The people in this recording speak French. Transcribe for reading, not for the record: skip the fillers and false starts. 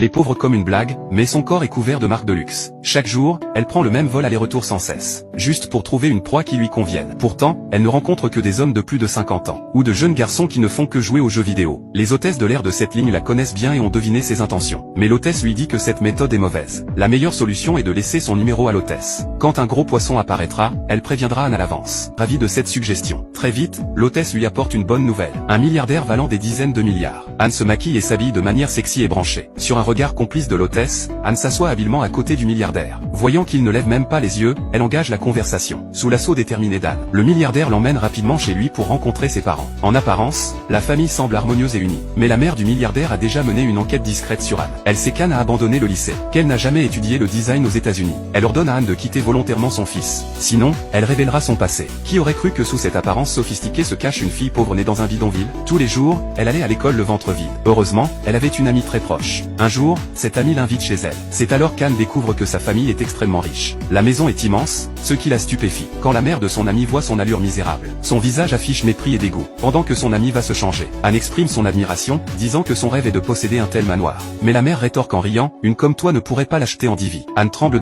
les pauvres comme une blague, mais son corps est couvert de marques de luxe. Chaque jour, elle prend le même vol aller-retour sans cesse, juste pour trouver une proie qui lui convienne. Pourtant, elle ne rencontre que des hommes de plus de 50 ans, ou de jeunes garçons qui ne font que jouer aux jeux vidéo. Les hôtesses de l'air de cette ligne la connaissent bien et ont deviné ses intentions. Mais l'hôtesse lui dit que cette méthode est mauvaise. La meilleure solution est de laisser son numéro à l'hôtesse. Quand un gros poisson apparaîtra, elle préviendra Anne à l'avance. Ravie de cette suggestion. Très vite, l'hôtesse lui apporte une bonne nouvelle. Un milliardaire valant des dizaines de milliards. Anne se maquille et s'habille de manière sexy et branchée. Sur un regard complice de l'hôtesse, Anne s'assoit habilement à côté du milliardaire. Voyant qu'il ne lève même pas les yeux, elle engage la conversation. Sous l'assaut déterminé d'Anne, le milliardaire l'emmène rapidement chez lui pour rencontrer ses parents. En apparence, la famille semble harmonieuse et unie. Mais la mère du milliardaire a déjà mené une enquête discrète sur Anne. Elle sait qu'Anne a abandonné le lycée, qu'elle n'a jamais étudié le design aux États-Unis. Elle ordonne à Anne de quitter volontairement son fils. Sinon, elle révélera son passé. Qui aurait cru que sous cette apparence sophistiquée se cache une fille pauvre née dans un bidonville? Tous les jours, elle allait à l'école le ventre vide. Heureusement, elle avait une amie très proche. Un jour, cette amie l'invite chez elle. C'est alors qu'Anne découvre que sa famille est extrêmement riche. La maison est immense, ce qui la stupéfie. Quand la mère de son amie voit son allure misérable, son visage affiche mépris et dégoût. Pendant que son amie va se changer, Anne exprime son admiration, disant que son rêve est de posséder un tel manoir. Mais la mère rétorque en riant, une comme toi ne pourrait pas l'acheter en 10 vies. Anne tremble